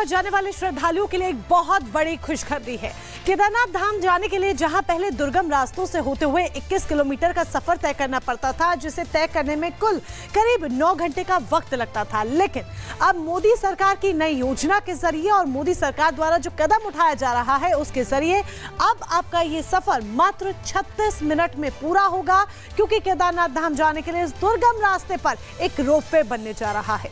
जाने वाले श्रद्धालुओं के लिए एक बहुत बड़ी खुशखबरी है। केदारनाथ धाम जाने के लिए जहां पहले दुर्गम रास्तों से होते हुए 21 किलोमीटर का सफर तय करना पड़ता था, जिसे तय करने में कुल करीब 9 घंटे का वक्त लगता था, लेकिन अब मोदी सरकार की नई योजना के जरिए और मोदी सरकार द्वारा जो कदम उठाया जा रहा है उसके जरिए अब आपका ये सफर मात्र 36 मिनट में पूरा होगा, क्योंकि केदारनाथ धाम जाने के लिए इस दुर्गम रास्ते पर एक रोपवे बनने जा रहा है।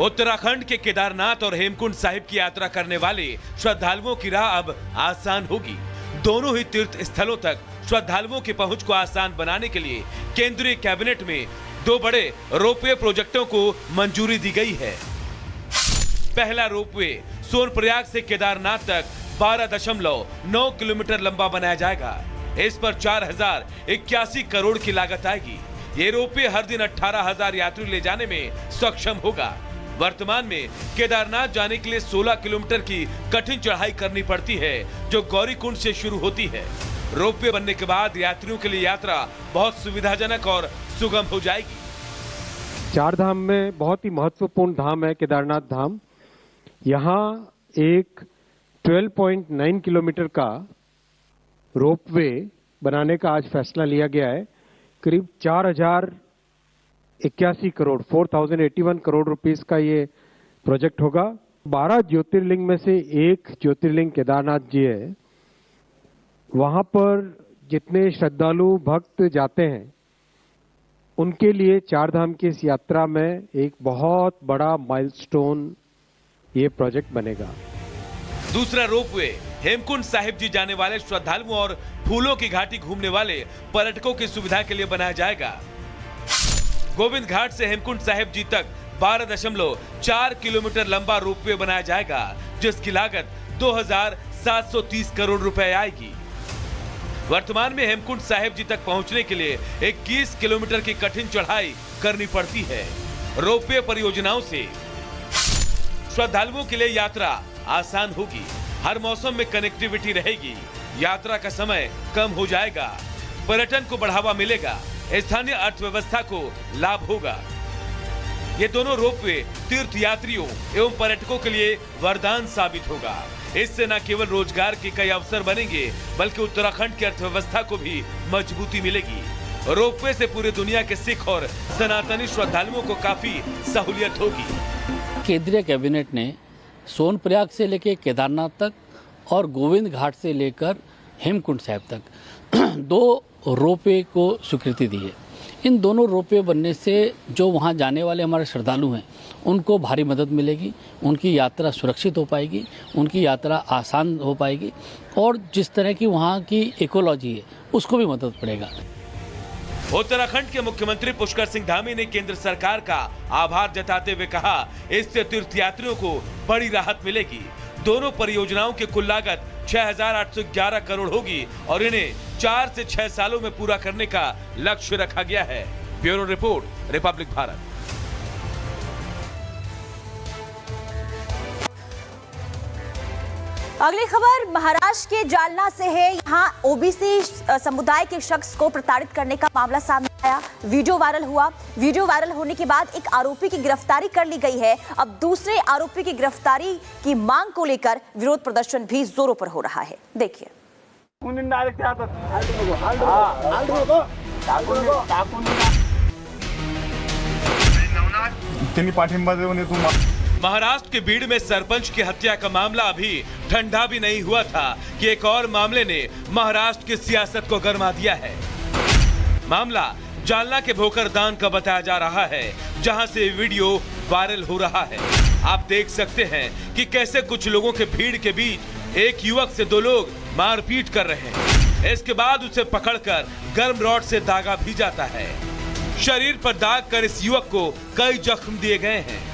उत्तराखंड के केदारनाथ और हेमकुंड साहिब की यात्रा करने वाले श्रद्धालुओं की राह अब आसान होगी। दोनों ही तीर्थ स्थलों तक श्रद्धालुओं की पहुंच को आसान बनाने के लिए केंद्रीय कैबिनेट में 2 बड़े रोपवे प्रोजेक्टों को मंजूरी दी गई है। पहला रोपवे सोनप्रयाग से केदारनाथ तक 12.9 किलोमीटर लंबा बनाया जाएगा। इस पर 4081 करोड़ की लागत आएगी। ये रोपवे हर दिन 18,000 यात्री ले जाने में सक्षम होगा। वर्तमान में केदारनाथ जाने के लिए 16 किलोमीटर की कठिन चढ़ाई करनी पड़ती है, जो गौरीकुंड से शुरू होती है। रोपवे बनने के बाद यात्रियों के लिए यात्रा बहुत सुविधाजनक और सुगम हो जाएगी। 4 धाम में बहुत ही महत्वपूर्ण धाम है केदारनाथ धाम। यहाँ एक 12.9 किलोमीटर का रोपवे बनाने का आज फैसला लिया गया है। करीब 4081 करोड़ 4081 करोड़ रुपीस का ये प्रोजेक्ट होगा। 12 ज्योतिर्लिंग में से एक ज्योतिर्लिंग केदारनाथ जी है। वहां पर जितने श्रद्धालु भक्त जाते हैं उनके लिए 4 धाम की इस यात्रा में एक बहुत बड़ा माइलस्टोन ये प्रोजेक्ट बनेगा। दूसरा रोपवे हेमकुंड साहिब जी जाने वाले श्रद्धालुओं और फूलों की घाटी घूमने वाले पर्यटकों की सुविधा के लिए बनाया जाएगा। गोविंद घाट से हेमकुंड साहिब जी तक 12.4 किलोमीटर लंबा रोपवे बनाया जाएगा, जिसकी लागत 2,730 करोड़ रुपए आएगी। वर्तमान में हेमकुंड साहिब जी तक पहुंचने के लिए 21 किलोमीटर की कठिन चढ़ाई करनी पड़ती है। रोपवे परियोजनाओं से श्रद्धालुओं के लिए यात्रा आसान होगी। हर मौसम में कनेक्टिविटी रहेगी। यात्रा का समय कम हो जाएगा। पर्यटन को बढ़ावा मिलेगा। स्थानीय अर्थव्यवस्था को लाभ होगा। ये दोनों रोपवे तीर्थ यात्रियों एवं पर्यटकों के लिए वरदान साबित होगा। इससे न केवल रोजगार के कई अवसर बनेंगे, बल्कि उत्तराखंड की अर्थव्यवस्था को भी मजबूती मिलेगी। रोपवे से पूरी दुनिया के सिख और सनातनी श्रद्धालुओं को काफी सहूलियत होगी। केंद्रीय कैबिनेट ने सोनप्रयाग से लेकर केदारनाथ तक और गोविंद घाट से लेकर हेमकुंड साहिब तक 2 रोपवे को स्वीकृति दी है। इन दोनों रोपवे बनने से जो वहां जाने वाले हमारे श्रद्धालु हैं उनको भारी मदद मिलेगी। उनकी यात्रा सुरक्षित हो पाएगी, उनकी यात्रा आसान हो पाएगी और जिस तरह की वहां की इकोलॉजी है उसको भी मदद पड़ेगा। उत्तराखंड के मुख्यमंत्री पुष्कर सिंह धामी ने केंद्र सरकार का आभार जताते हुए कहा, इससे तीर्थयात्रियों को बड़ी राहत मिलेगी। दोनों परियोजनाओं की कुल लागत 6,811 करोड़ होगी और इन्हें 4 से 6 सालों में पूरा करने का लक्ष्य रखा गया है। Bureau report, Republic Bharat. अगली खबर महाराष्ट्र के जालना से है। यहाँ ओबीसी समुदाय के शख्स को प्रताड़ित करने का मामला सामने आया। वीडियो वायरल हुआ। वीडियो वायरल होने के बाद एक आरोपी की गिरफ्तारी कर ली गई है। अब दूसरे आरोपी की गिरफ्तारी की मांग को लेकर विरोध प्रदर्शन भी जोरों पर हो रहा है। देखिए। महाराष्ट्र के बीड़ में सरपंच की हत्या का मामला अभी ठंडा भी नहीं हुआ था कि एक और मामले ने महाराष्ट्र की सियासत को गरमा दिया है। मामला जालना के भोकरदान का बताया जा रहा है, जहां से वीडियो वायरल हो रहा है। आप देख सकते हैं कि कैसे कुछ लोगों के भीड़ के बीच एक युवक से 2 लोग मारपीट कर रहे हैं। इसके बाद उसे पकड़कर गर्म रॉड से दागा भी जाता है। शरीर पर दाग कर इस युवक को कई जख्म दिए गए हैं।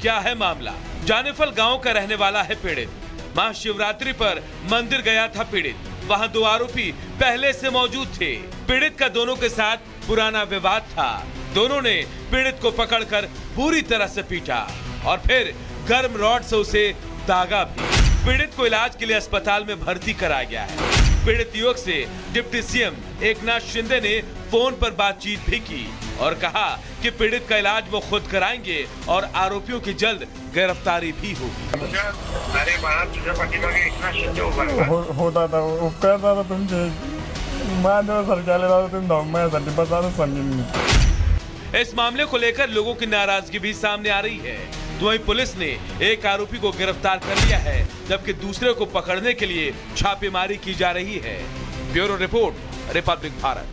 क्या है मामला? जानेफल गांव का रहने वाला है पीड़ित। महाशिवरात्रि पर मंदिर गया था पीड़ित। वहां 2 आरोपी पहले से मौजूद थे। पीड़ित का दोनों के साथ पुराना विवाद था। दोनों ने पीड़ित को पकड़कर पूरी तरह से पीटा और फिर गर्म रॉड से उसे दागा भी। पीड़ित को इलाज के लिए अस्पताल में भर्ती कराया गया है। पीड़ित युवक से डिप्टी सीएम एकनाथ शिंदे ने फोन पर बातचीत भी की और कहा कि पीड़ित का इलाज वो खुद कराएंगे और आरोपियों की जल्द गिरफ्तारी भी होगी। अरे बाळा, तुझ्या पाठीमागे एकनाथ शिंदे उभा आहे. होता था उपकार दादा तुमचे माझ्यासारखे आले दादा तुम्ही धावून माझ्यासाठी बस आता समजेन मी. इस मामले को लेकर लोगों की नाराजगी भी सामने आ रही है। तो वहीं पुलिस ने एक आरोपी को गिरफ्तार कर लिया है, जबकि दूसरे को पकड़ने के लिए छापेमारी की जा रही है। Bureau report, Republic Bharat.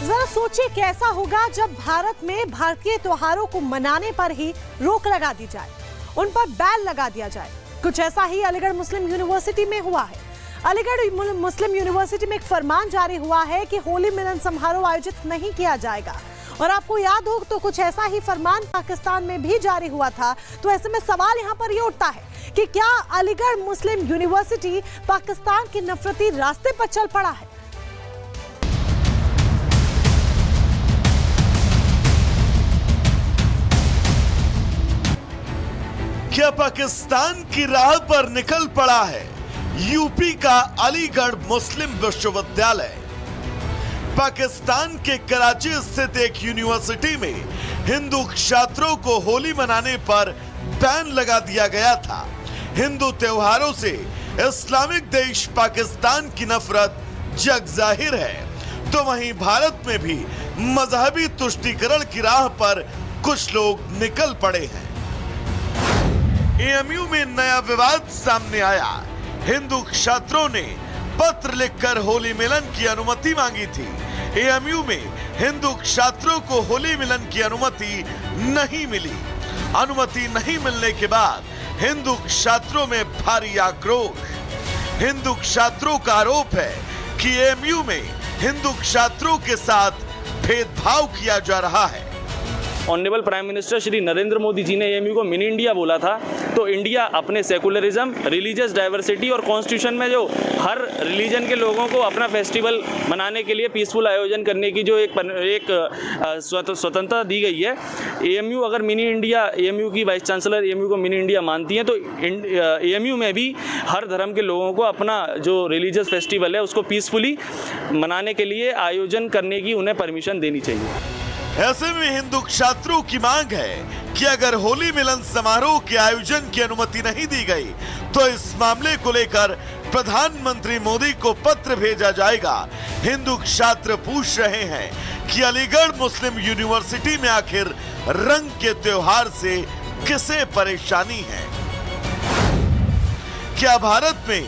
जरा सोचिए कैसा होगा जब भारत में भारतीय त्योहारों को मनाने पर ही रोक लगा दी जाए, उन पर बैन लगा दिया जाए। कुछ ऐसा ही अलीगढ़ मुस्लिम यूनिवर्सिटी में हुआ है। अलीगढ़ मुस्लिम यूनिवर्सिटी में एक फरमान जारी हुआ है कि होली मिलन समारोह आयोजित नहीं किया जाएगा। और आपको याद हो तो कुछ ऐसा ही फरमान पाकिस्तान में भी जारी हुआ था। तो ऐसे में सवाल यहाँ पर ये उठता है कि क्या अलीगढ़ मुस्लिम यूनिवर्सिटी पाकिस्तान के नफरती रास्ते पर चल पड़ा है? क्या पाकिस्तान की राह पर निकल पड़ा है यूपी का अलीगढ़ मुस्लिम विश्वविद्यालय? पाकिस्तान के कराची स्थित एक यूनिवर्सिटी में हिंदू छात्रों को होली मनाने पर बैन लगा दिया गया था। हिंदू त्योहारों से इस्लामिक देश पाकिस्तान की नफरत जग जाहिर है। तो वहीं भारत में भी मजहबी तुष्टीकरण की राह पर कुछ लोग निकल पड़े हैं। एएमयू में नया विवाद सामने आया। हिंदू छात्रों ने पत्र लिखकर होली मिलन की अनुमति मांगी थी। एएमयू में हिंदू छात्रों को होली मिलन की अनुमति नहीं मिली। अनुमति नहीं मिलने के बाद हिंदू छात्रों में भारी आक्रोश। हिंदू छात्रों का आरोप है कि एएमयू में हिंदू छात्रों के साथ भेदभाव किया जा रहा है। Honourable prime minister Shri Narendra Modi ji AMU एएमयू को मिनी इंडिया बोला था। तो इंडिया अपने सेकुलरिज्म, रिलीजियस डाइवर्सिटी और कॉन्स्टिट्यूशन में जो हर रिलीजन के लोगों को अपना फेस्टिवल मनाने के लिए पीसफुल आयोजन करने की जो एक स्वतंत्रता दी गई है, एएमयू अगर मिनी इंडिया, एएमयू की वाइस चांसलर एएमयू को मिनी इंडिया मानती हैं, तो एएमयू में भी हर धर्म के लोगों को अपना जो रिलीजियस फेस्टिवल है उसको पीसफुली मनाने के लिए आयोजन करने की उन्हें परमिशन देनी चाहिए। ऐसे में हिंदू छात्रों की मांग है कि अगर होली मिलन समारोह के आयोजन की अनुमति नहीं दी गई तो इस मामले को लेकर प्रधानमंत्री मोदी को पत्र भेजा जाएगा। हिंदू छात्र पूछ रहे हैं कि अलीगढ़ मुस्लिम यूनिवर्सिटी में आखिर रंग के त्योहार से किसे परेशानी है? क्या भारत में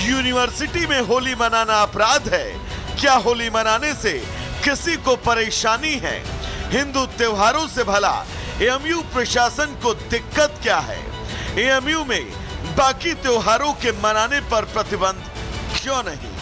यूनिवर्सिटी में होली मनाना अपराध है? क्या होली मनाने से किसी को परेशानी है? हिंदू त्योहारों से भला एएमयू प्रशासन को दिक्कत क्या है? एएमयू में बाकी त्योहारों के मनाने पर प्रतिबंध क्यों नहीं?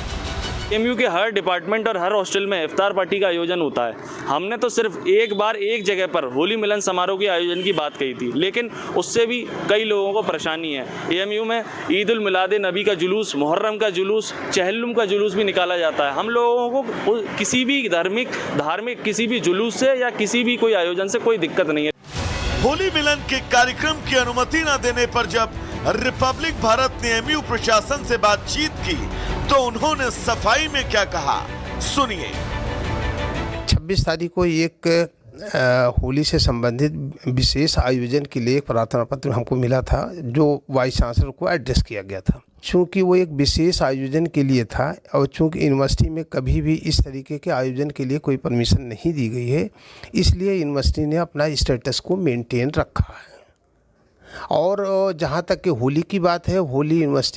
एएमयू के हर डिपार्टमेंट और हर हॉस्टल में इफ्तार पार्टी का आयोजन होता है। हमने तो सिर्फ एक बार एक जगह पर होली मिलन समारोह के आयोजन की बात कही थी, लेकिन उससे भी कई लोगों को परेशानी है। एएमयू में ईद उल मिलाद नबी का जुलूस, मुहर्रम का जुलूस, चहल्लुम का जुलूस भी निकाला जाता है। हम लोगों को किसी भी धार्मिक किसी भी जुलूस से या किसी भी कोई आयोजन से कोई दिक्कत नहीं है। होली मिलन के कार्यक्रम की अनुमति न देने पर जब रिपब्लिक भारत ने एएमयू प्रशासन से बातचीत की तो उन्होंने सफाई में क्या कहा, सुनिए। 26 तारीख को एक होली से संबंधित विशेष आयोजन के लिए एक प्रार्थना पत्र हमको मिला था जो वाइस चांसलर को एड्रेस किया गया था। चूँकि वो एक विशेष आयोजन के लिए था और चूँकि यूनिवर्सिटी में कभी भी इस तरीके के आयोजन के लिए कोई परमिशन नहीं दी गई है, इसलिए यूनिवर्सिटी ने अपना स्टेटस को मेंटेन रखा है। और जहाँ तक कि होली की बात है, होली यूनिवर्सिटी